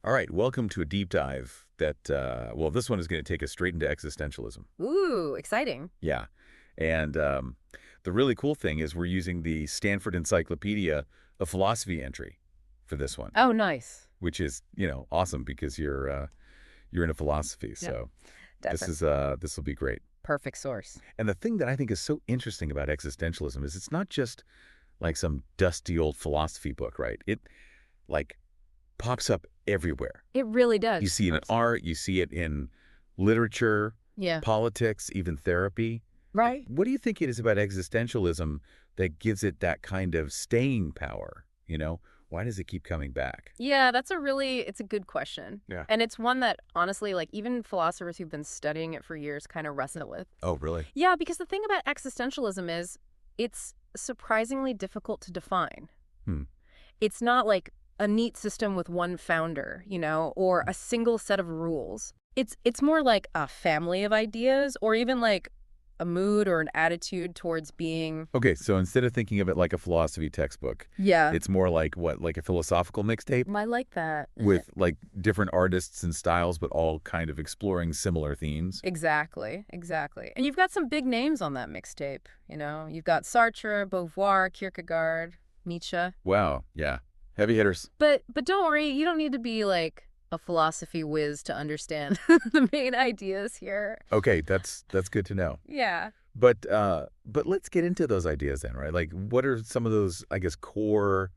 All right, welcome to a deep dive that, well, this one is going to take us straight into existentialism. Ooh, exciting. Yeah. And the really cool thing is we're using the Stanford Encyclopedia of Philosophy entry for this one, Oh, nice. which is, awesome because you're into philosophy. Yeah, So definitely. this will be great. Perfect source. And the thing that I think is so interesting about existentialism is it's not just like some dusty old philosophy book, right? It like pops up everywhere. It really You does. see it in art, you see it in literature, Yeah. politics, even therapy. Right. What do you think it is about existentialism that gives it that kind of staying power? Why does it keep coming back? Yeah, it's a good question. Yeah. And it's one that honestly, like even philosophers who've been studying it for years kind of wrestle with. Oh, really? Yeah, because the thing about existentialism is it's surprisingly difficult to define. Hmm. It's not like a neat system with one founder, or a single set of rules. It's more like a family of ideas or even like a mood or an attitude towards being. Okay, so instead of thinking of it like a philosophy textbook, Yeah. it's more like what, like a philosophical mixtape I like that. with like different artists and styles, but all kind of exploring similar themes? Exactly, exactly. And you've got some big names on that mixtape, You've got Sartre, Beauvoir, Kierkegaard, Nietzsche. Wow, yeah. Heavy hitters. But don't worry, you don't need to be like a philosophy whiz to understand the main ideas here. Okay, that's good to know. Yeah. But let's get into those ideas then, right? Like, what are some of those, I guess, core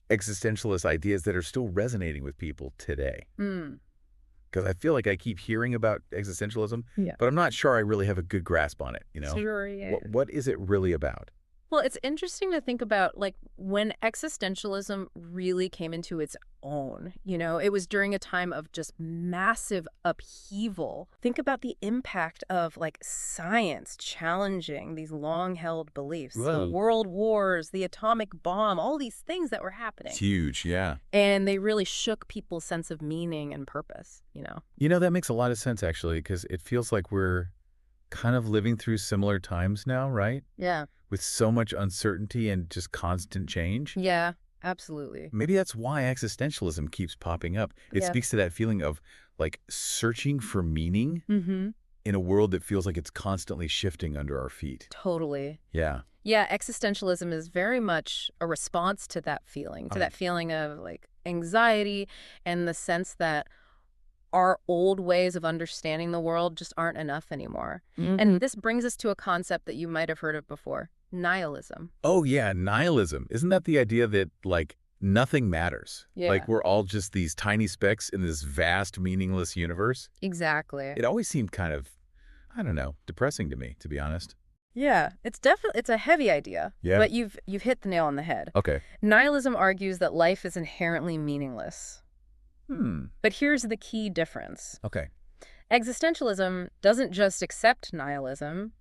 existentialist ideas that are still resonating with people today? Mm. Because I feel like I keep hearing about existentialism, Yeah. but I'm not sure I really have a good grasp on it, Sure, yeah. What is it really about? Well, it's interesting to think about, like, when existentialism really came into its own, it was during a time of just massive upheaval. Think about the impact of, like, science challenging these long-held beliefs, the Whoa. world wars, the atomic bomb, all these things that were happening. It's huge, yeah. And they really shook people's sense of meaning and purpose. That makes a lot of sense, actually, because it feels like we're kind of living through similar times now, right? Yeah. With so much uncertainty and just constant change. Yeah, absolutely. Maybe that's why existentialism keeps popping up. It Yeah. speaks to that feeling of like searching for meaning Mm-hmm. in a world that feels like it's constantly shifting under our feet. Totally. Yeah. Yeah, existentialism is very much a response to that feeling, of like anxiety and the sense that our old ways of understanding the world just aren't enough anymore. Mhm. And this brings us to a concept that you might have heard of before, nihilism. Oh, yeah. Nihilism. Isn't that the idea that like nothing matters? Yeah. Like we're all just these tiny specks in this vast, meaningless universe? Exactly. It always seemed kind of, I don't know, depressing to me, to be honest. Yeah, it's a heavy idea. Yeah. But you've hit the nail on the head. Okay. Nihilism argues that life is inherently meaningless. But here's the key difference. Okay. Existentialism doesn't just accept nihilism,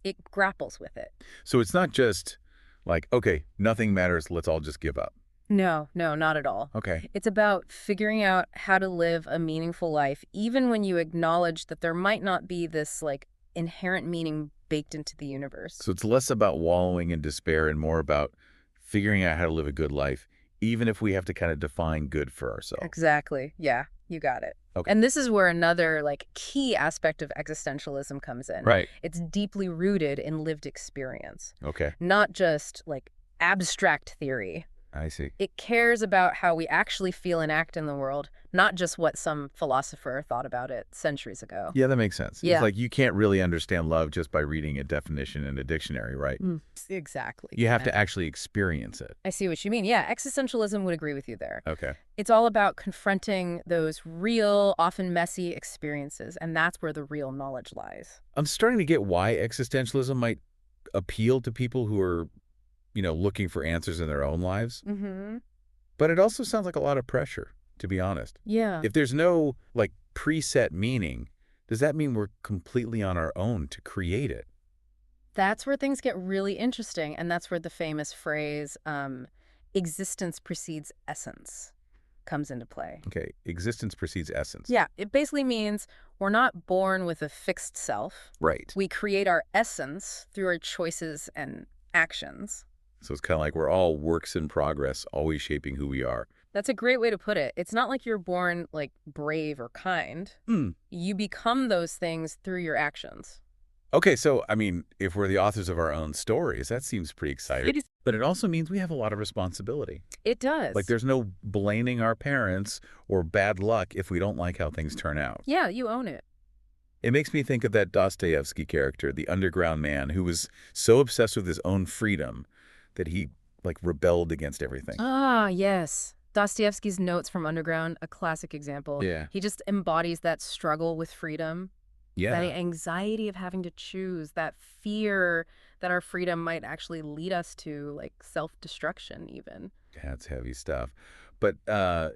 it grapples with it. So it's not just like, okay, nothing matters, let's all just give up. No, not at all. Okay. It's about figuring out how to live a meaningful life, even when you acknowledge that there might not be this, like, inherent meaning baked into the universe. So it's less about wallowing in despair and more about figuring out how to live a good life, even if we have to kind of define good for ourselves. Exactly. Yeah, you got it. Okay. And this is where another, like, key aspect of existentialism comes in. Right. It's deeply rooted in lived experience, Okay. not just, like, abstract theory. I see. It cares about how we actually feel and act in the world, not just what some philosopher thought about it centuries ago. Yeah, that makes sense. Yeah. It's like you can't really understand love just by reading a definition in a dictionary, right? Exactly. You have to actually experience it. I see what you mean. Yeah, existentialism would agree with you there. Okay. It's all about confronting those real, often messy experiences, and that's where the real knowledge lies. I'm starting to get why existentialism might appeal to people who are, looking for answers in their own lives. Mm-hmm. But it also sounds like a lot of pressure, to be honest. Yeah. If there's no, like, preset meaning, does that mean we're completely on our own to create it? That's where things get really interesting, and that's where the famous phrase, existence precedes essence, comes into play. Okay, existence precedes essence. Yeah, it basically means we're not born with a fixed self. Right. We create our essence through our choices and actions. So it's kind of like we're all works in progress, always shaping who we are. That's a great way to put it. It's not like you're born, like, brave or kind. Hmm. You become those things through your actions. Okay, so, I mean, if we're the authors of our own stories, that seems pretty exciting. It is. But it also means we have a lot of responsibility. It Like, does. there's no blaming our parents or bad luck if we don't like how things turn out. Yeah, you own it. It makes me think of that Dostoevsky character, the underground man, who was so obsessed with his own freedom that he, like, rebelled against everything. Ah, yes. Dostoevsky's Notes from Underground, a classic example. Yeah. He just embodies that struggle with freedom, that Yeah. anxiety of having to choose, that fear that our freedom might actually lead us to, like, self-destruction even. That's heavy stuff. But, I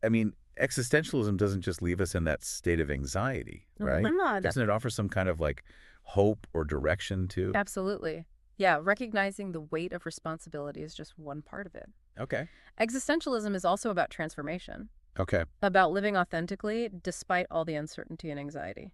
mean, existentialism doesn't just leave us in that state of anxiety, right? No, Doesn't it offer some kind of, like, hope or direction, too? absolutely. Yeah, recognizing the weight of responsibility is just one part of it. Okay. Existentialism is also about transformation, Okay. about living authentically despite all the uncertainty and anxiety.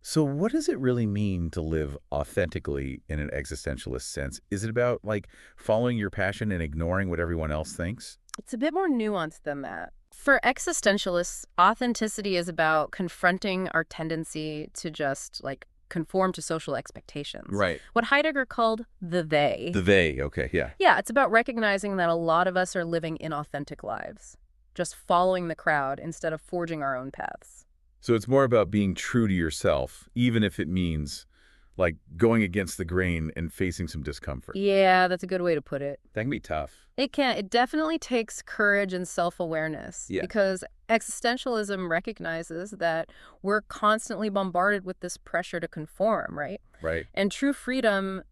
So what does it really mean to live authentically in an existentialist sense? Is it about, like, following your passion and ignoring what everyone else thinks? It's a bit more nuanced than that. For existentialists, authenticity is about confronting our tendency to just, like, conform to social expectations. Right. What Heidegger called the they. The they, okay, yeah. Yeah, it's about recognizing that a lot of us are living inauthentic lives, just following the crowd instead of forging our own paths. So it's more about being true to yourself, even if it means, like, going against the grain and facing some discomfort. Yeah, that's a good way to put it. That can be tough. It can. It definitely takes courage and self-awareness. Yeah. Because existentialism recognizes that we're constantly bombarded with this pressure to conform, right? Right. And true freedom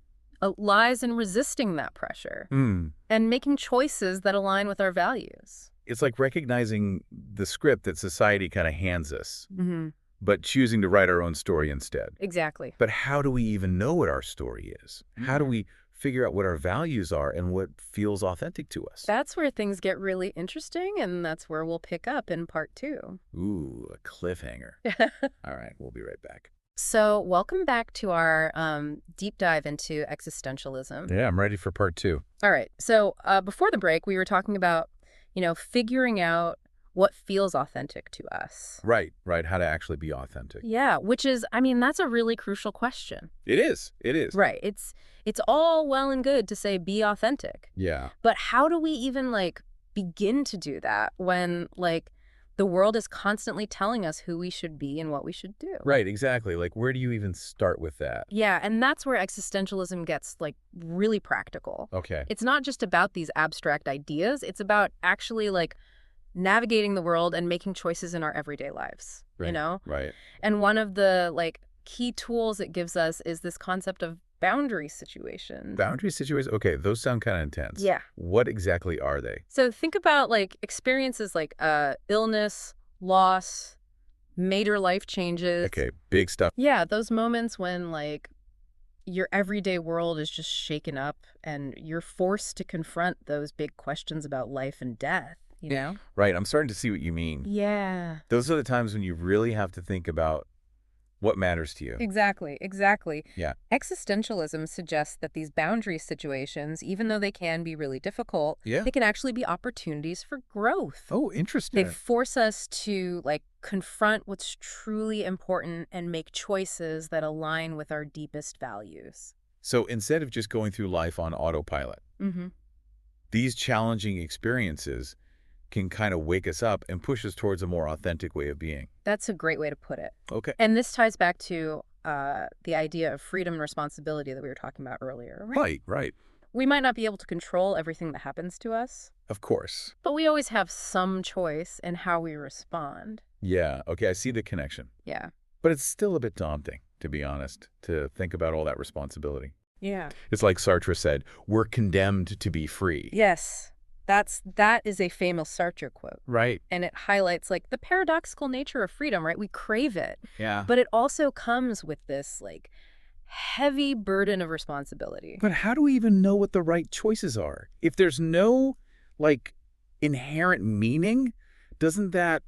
lies in resisting that pressure Hmm. and making choices that align with our values. It's like recognizing the script that society kind of hands us, Mm-hmm. but choosing to write our own story instead. Exactly. But how do we even know what our story is? How do we figure out what our values are and what feels authentic to us? That's where things get really interesting, and that's where we'll pick up in part 2. Ooh, a cliffhanger. All right, we'll be right back. So welcome back to our deep dive into existentialism. Yeah, I'm ready for part 2. All right. So before the break, we were talking about, figuring out what feels authentic to us. Right, how to actually be authentic. Yeah, which is, that's a really crucial question. It is. Right. It's all well and good to say be authentic. Yeah. But how do we even, like, begin to do that when, like, the world is constantly telling us who we should be and what we should do? Right, exactly. Like, where do you even start with that? Yeah, and that's where existentialism gets, like, really practical. Okay. It's not just about these abstract ideas. It's about actually, like, navigating the world and making choices in our everyday lives, Right. Right. And one of the, like, key tools it gives us is this concept of boundary situation. Boundary situations? Okay, those sound kind of intense. Yeah. What exactly are they? So think about, like, experiences like illness, loss, major life changes. Okay, big stuff. Yeah, those moments when, like, your everyday world is just shaken up and you're forced to confront those big questions about life and death, you know? Right, I'm starting to see what you mean. Yeah. Those are the times when you really have to think about what matters to you. Exactly. Yeah. Existentialism suggests that these boundary situations, even though they can be really difficult, Yeah. they can actually be opportunities for growth. Oh, They interesting. force us to, like, confront what's truly important and make choices that align with our deepest values. So instead of just going through life on autopilot, Mm-hmm. these challenging experiences can kind of wake us up and push us towards a more authentic way of being. That's a great way to put it. Okay. And this ties back to the idea of freedom and responsibility that we were talking about earlier. Right. We might not be able to control everything that happens to us, Of course. but we always have some choice in how we respond. Yeah, okay, I see the connection. Yeah. But it's still a bit daunting, to be honest, to think about all that responsibility. Yeah. It's like Sartre said, we're condemned to be free. Yes. That is a famous Sartre quote. Right. And it highlights, like, the paradoxical nature of freedom, right? We crave it. Yeah. But it also comes with this, like, heavy burden of responsibility. But how do we even know what the right choices are? If there's no, like, inherent meaning, doesn't that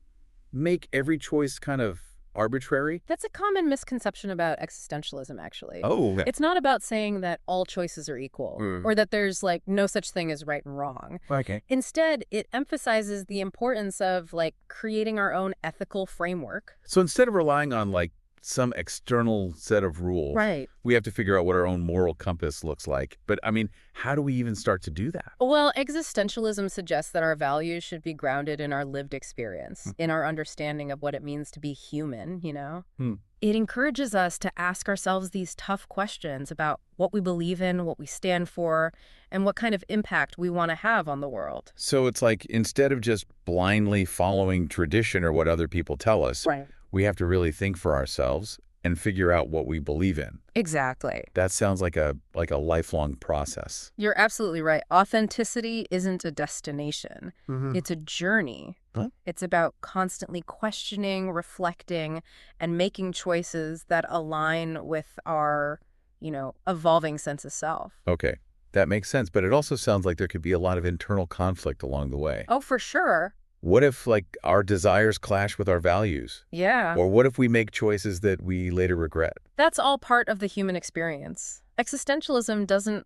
make every choice kind of arbitrary? That's a common misconception about existentialism, actually. Oh, It's not about saying that all choices are equal or that there's like no such thing as right and wrong. okay. Instead, it emphasizes the importance of like creating our own ethical framework. So instead of relying on like some external set of rules, Right. we have to figure out what our own moral compass looks like. But I mean, how do we even start to do that? Well, existentialism suggests that our values should be grounded in our lived experience, in our understanding of what it means to be human, you know? Hmm. It encourages us to ask ourselves these tough questions about what we believe in, what we stand for, and what kind of impact we want to have on the world. So it's like instead of just blindly following tradition or what other people tell us, Right. we have to really think for ourselves and figure out what we believe in. Exactly. That sounds like a lifelong process. You're absolutely right. Authenticity isn't a destination. It's a journey. Huh? It's about constantly questioning, reflecting, and making choices that align with our, evolving sense of self. Okay, that makes sense. But it also sounds like there could be a lot of internal conflict along the way. Oh, for sure. What if, like, our desires clash with our values? Yeah. Or what if we make choices that we later regret? That's all part of the human experience. Existentialism doesn't,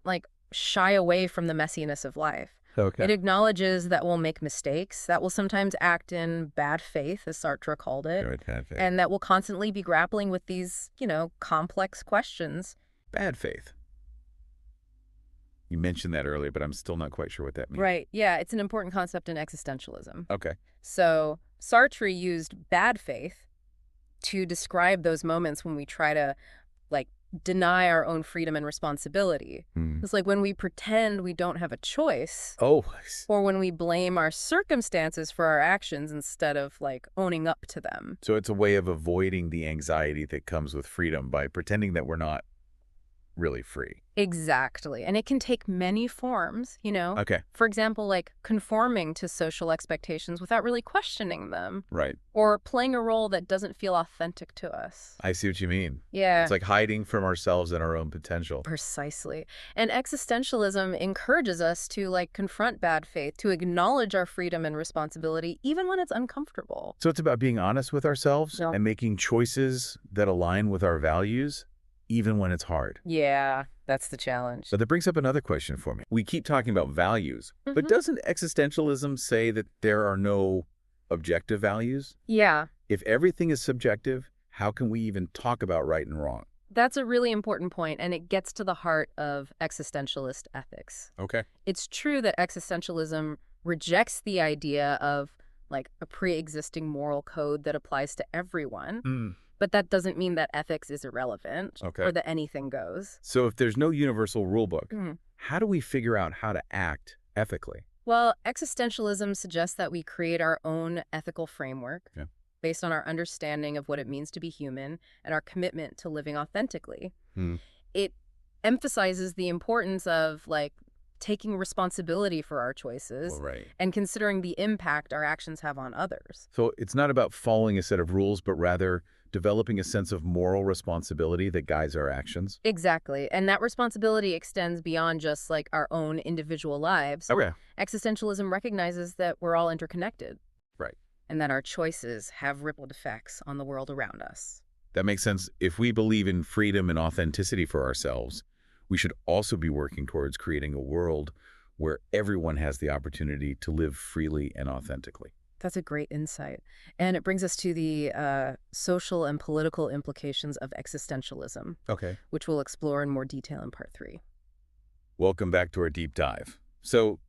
shy away from the messiness of life. Okay. It acknowledges that we'll make mistakes, that we'll sometimes act in bad faith, as Sartre called it, and that we'll constantly be grappling with these, complex questions. Bad faith. You mentioned that earlier, but I'm still not quite sure what that means. Right. Yeah, it's an important concept in existentialism. Okay. So Sartre used bad faith to describe those moments when we try to, deny our own freedom and responsibility. It's like when we pretend we don't have a choice. Oh, Or when we blame our circumstances for our actions instead of, owning up to them. so it's a way of avoiding the anxiety that comes with freedom by pretending that we're not really free. Exactly. And it can take many forms, Okay. For example, conforming to social expectations without really questioning them. Right. Or playing a role that doesn't feel authentic to us. I see what you mean. Yeah. It's like hiding from ourselves and our own potential. Precisely. And existentialism encourages us to, confront bad faith, to acknowledge our freedom and responsibility, even when it's uncomfortable. So it's about being honest with ourselves Yeah. and making choices that align with our values, even when it's hard. Yeah, that's the challenge. But that brings up another question for me. We keep talking about values, but doesn't existentialism say that there are no objective values? Yeah, If everything is subjective, how can we even talk about right and wrong? that's a really important point, and it gets to the heart of existentialist ethics. Okay. It's true that existentialism rejects the idea of, a pre-existing moral code that applies to everyone. But that doesn't mean that ethics is irrelevant Okay. or that anything goes. So if there's no universal rule book, Mhm. how do we figure out how to act ethically? Well, existentialism suggests that we create our own ethical framework Yeah. based on our understanding of what it means to be human and our commitment to living authentically. Hmm. It emphasizes the importance of, taking responsibility for our choices Well, right. and considering the impact our actions have on others. So it's not about following a set of rules, but rather developing a sense of moral responsibility that guides our actions. Exactly. And that responsibility extends beyond just, our own individual lives. Okay. Existentialism recognizes that we're all interconnected. Right. And that our choices have rippled effects on the world around us. That makes sense. If we believe in freedom and authenticity for ourselves, we should also be working towards creating a world where everyone has the opportunity to live freely and authentically. That's a great insight. And it brings us to the social and political implications of existentialism, Okay. which we'll explore in more detail in part 3. Welcome back to our deep dive. So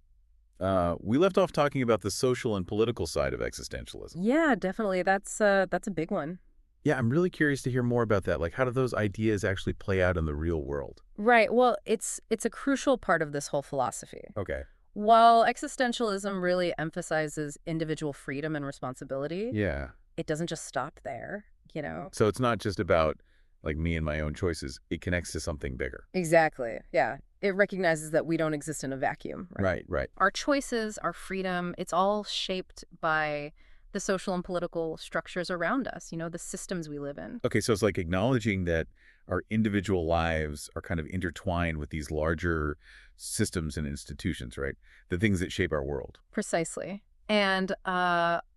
we left off talking about the social and political side of existentialism. Yeah, definitely. That's a big one. Yeah, I'm really curious to hear more about that. Like, how do those ideas actually play out in the real world? Right. Well, it's a crucial part of this whole philosophy. Okay. While existentialism really emphasizes individual freedom and responsibility, Yeah. it doesn't just stop there, So it's not just about, like, me and my own choices. It connects to something bigger. Exactly. Yeah. It recognizes that we don't exist in a vacuum. Right. Our choices, our freedom, it's all shaped by the social and political structures around us, the systems we live in. Okay, so it's like acknowledging that our individual lives are kind of intertwined with these larger systems and institutions, right? The things that shape our world. Precisely. And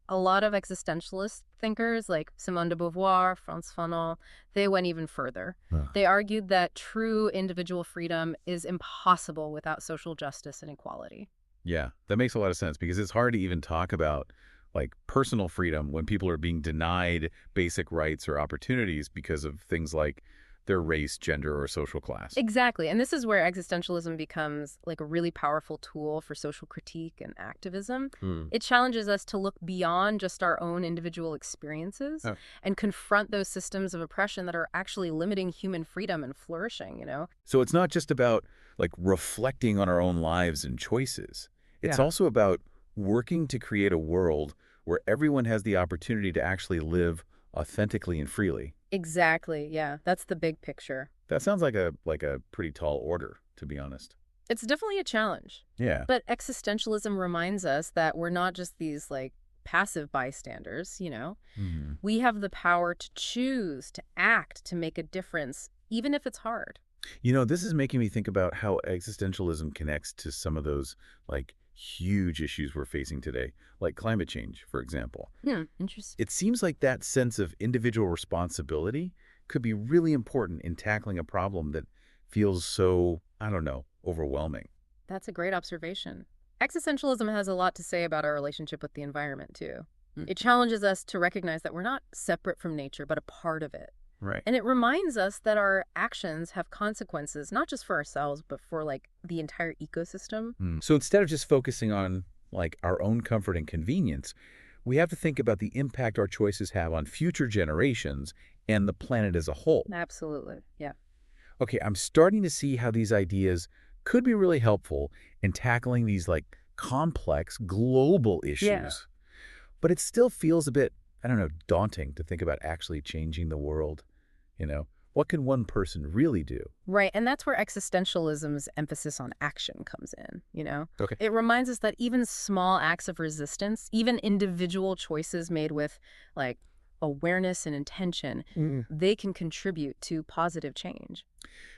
A lot of existentialist thinkers like Simone de Beauvoir, Frantz Fanon, they went even further. Huh. They argued that true individual freedom is impossible without social justice and equality. Yeah, that makes a lot of sense because it's hard to even talk about like personal freedom when people are being denied basic rights or opportunities because of things like their race, gender, or social class. Exactly. And this is where existentialism becomes like a really powerful tool for social critique and activism. Hmm. It challenges us to look beyond just our own individual experiences Oh. and confront those systems of oppression that are actually limiting human freedom and flourishing. So it's not just about like reflecting on our own lives and choices. It's Yeah. also about working to create a world where everyone has the opportunity to actually live authentically and freely. Exactly. Yeah. That's the big picture. That sounds like a pretty tall order, to be honest. It's definitely a challenge. Yeah. But existentialism reminds us that we're not just these like passive bystanders. Hmm. We have the power to choose, to act, to make a difference, even if it's hard. This is making me think about how existentialism connects to some of those like huge issues we're facing today, like climate change, for example. Interesting. It seems like that sense of individual responsibility could be really important in tackling a problem that feels so, I don't know, overwhelming. That's a great observation. Existentialism has a lot to say about our relationship with the environment, too. It challenges us to recognize that we're not separate from nature, but a part of it. Right. And it reminds us that our actions have consequences, not just for ourselves, but for like the entire ecosystem. So instead of just focusing on like our own comfort and convenience, we have to think about the impact our choices have on future generations and the planet as a whole. Absolutely. Yeah. Okay, I'm starting to see how these ideas could be really helpful in tackling these like complex global issues. Yeah. But it still feels a bit, I don't know, daunting to think about actually changing the world. What can one person really do? Right. And that's where existentialism's emphasis on action comes in. Okay. It reminds us that even small acts of resistance, even individual choices made with like awareness and intention, they can contribute to positive change.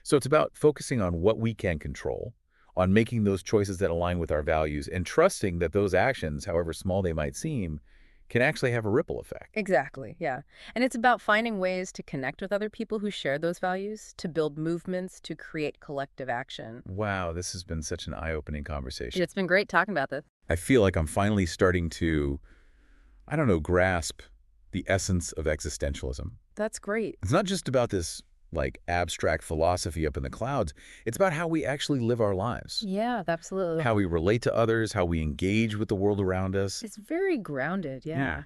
So it's about focusing on what we can control, on making those choices that align with our values, and trusting that those actions, however small they might seem, can actually have a ripple effect. Exactly, yeah. And it's about finding ways to connect with other people who share those values, to build movements, to create collective action. Wow, this has been such an eye-opening conversation. It's been great talking about this. I feel like I'm finally starting to, I don't know, grasp the essence of existentialism. That's great. It's not just about this like abstract philosophy up in the clouds. It's about how we actually live our lives, Yeah, absolutely. how we relate to others, how we engage with the world around us. It's very grounded, yeah.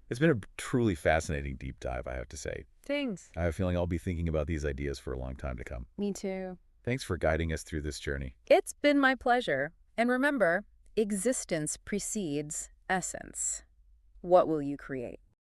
It's been a truly fascinating deep dive, I have to say. Thanks. I have a feeling I'll be thinking about these ideas for a long time to come. Me too. Thanks for guiding us through this journey. It's been my pleasure. And remember, existence precedes essence. What will you create?